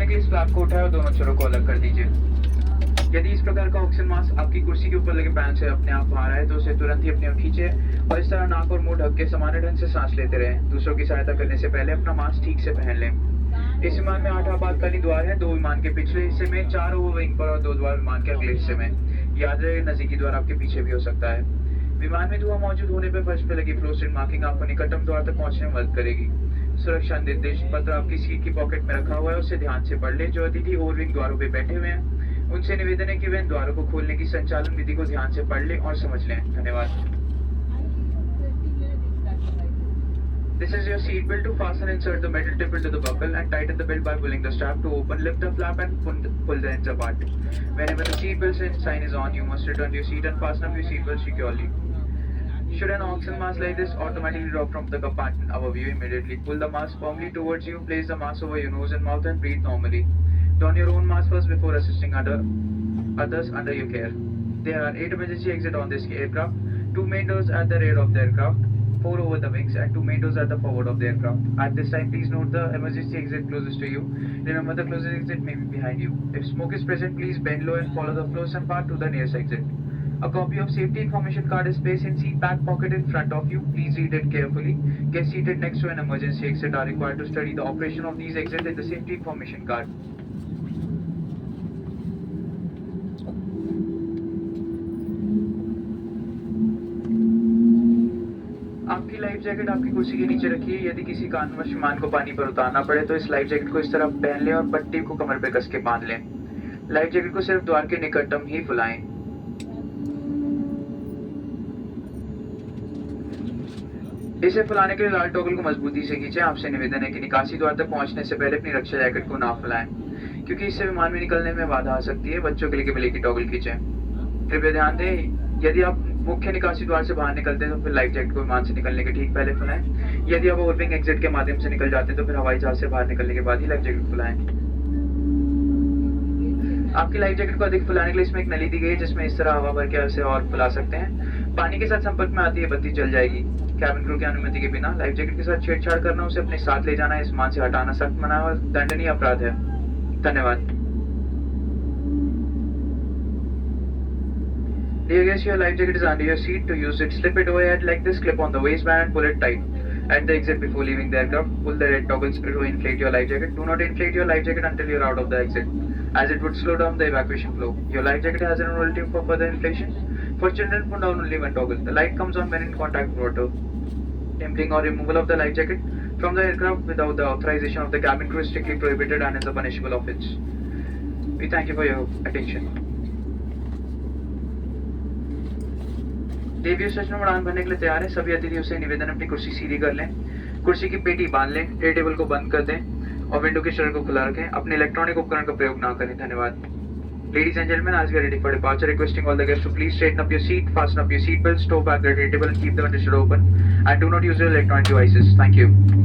करने के लिए स्लैब को उठाएं और दोनों छोरों को अलग कर दीजिए। यदि इस प्रकार का ऑक्सीजन मास्क आपकी कुर्सी के ऊपर लगे पैन से अपने आप बाहर आए तो उसे तुरंत ही अपनी ओर खींचे और इस तरह नाक और मुंह ढक के सामान्य ढंग से सांस लेते रहें। दूसरों की सहायता करने से पहले अपना मास्क ठीक से पहन लें। इस विमान में 8 आपातकालीन द्वार हैं, 2 विमान के पिछले हिस्से में, 4 ओवर विंग पर और 2 द्वार विमान के अगले हिस्से में। याद रहे नजदीकी द्वार आपके पीछे भी हो सकता है। विमान में धुआं मौजूद होने पर फर्श पर लगी फ्लोरेसेंट मार्किंग आपको निकटतम द्वार तक पहुंचने में मदद करेगी। सुरक्षा निर्देश पत्र आपकी सीट की पॉकेट में रखा हुआ है, उसे ध्यान से पढ़ ले। जो अतिथि ओवर विंग द्वारों पे बैठे हुए हैं उनसे निवेदन है कि वे इन द्वारों को खोलने की संचालन विधि को ध्यान से पढ़ लें और समझ लें। धन्यवाद। This is your seat belt. To fasten, insert the metal tip into the buckle and tighten the belt by pulling the strap to open. Lift the flap and pull the ends apart. Whenever the seat belt sign is on, you must return to your seat and fasten up your seat belt securely. Should an oxygen mask like this automatically drop from the compartment above you, immediately pull the mask firmly towards you. Place the mask over your nose and mouth and breathe normally. Don your own mask first before assisting others under your care. There are 8 emergency exits on this aircraft. 2 main doors at the rear of the aircraft, 4 over the wings, and 2 main doors at the forward of the aircraft. At this time, please note the emergency exit closest to you. Remember, the closest exit may be behind you. If smoke is present, please bend low and follow the fluorescent path to the nearest exit. A copy of safety information card is placed in seat back pocket in front of you. Please read it carefully. Guests seated next to an emergency exit are required to study the operation of these exits in the safety information card. आपकी life jacket आपकी कुर्सी के नीचे रखिए। यदि किसी कारणवश विमान को पानी पर उतारना पड़े तो इस लाइफ जैकेट को इस तरह पहन लें और पट्टी को कमर पे कस के बांध लें। लाइफ जैकेट को सिर्फ द्वार के निकटतम ही फुलाएं। इसे फुलाने के लिए लाल टॉगल को मजबूती से खींचें। आपसे निवेदन है कि निकासी द्वार तक पहुंचने से पहले अपनी रक्षा जैकेट को ना फुलाएं, क्योंकि इससे विमान में निकलने में बाधा आ सकती है। बच्चों के लिए केवल एक ही टॉगल खींचें। कृपया ध्यान दें, यदि आप मुख्य निकासी द्वार से बाहर निकलते हैं तो फिर लाइफ जैकेट को विमान से निकलने के ठीक पहले फुलाएं। यदि आप ओवरविंग एग्जिट के माध्यम से निकल जाते हैं तो फिर हवाई जहाज से बाहर निकलने के बाद ही लाइफ जैकेट फुलाएं। आपकी लाइफ जैकेट को अधिक फुलाने के लिए इसमें एक नली दी गई है, जिसमें इस तरह हवा भर के इसे और फुला सकते हैं। पानी के साथ संपर्क में आती है बत्ती जल जाएगी। कैबिन क्रू की अनुमति के बिना लाइफ जैकेट के साथ छेड़छाड़ करना, उसे अपने साथ ले जाना, इस मान से हटाना सख्त मना और दंडनीय अपराध है। धन्यवाद। Dear guests, your life jacket is under your seat. To use it, slip it overhead like this, clip on the waistband and pull it tight. At the exit before leaving the aircraft, pull the red toggles to inflate your life jacket. Do not inflate your life jacket until you're out of the exit, as it would slow down the evacuation flow. Your life jacket has an alternative for further inflation. For children, put down only one toggle. The light comes on when in contact with water. Emptying or removal of the life jacket from the aircraft without the authorization of the cabin crew is strictly prohibited and is a punishable offense. We thank you for your attention. Devi station में उड़ान भरने के लिए तैयार है। सभी अतिथियों से निवेदन अपनी कुर्सी सीधी कर लें, कुर्सी की पेटी बांध लें, ट्रे टेबल को बंद कर दें और विंडो के शटर को खुला रखें। अपने इलेक्ट्रॉनिक उपकरण का प्रयोग ना करें। धन्यवाद। Ladies and gentlemen, as we are ready for departure, requesting all the guests to please straighten up your seat, fasten up your seat belts, stow back the tray table and keep the window shutter open, and do not use your electronic devices. Thank you.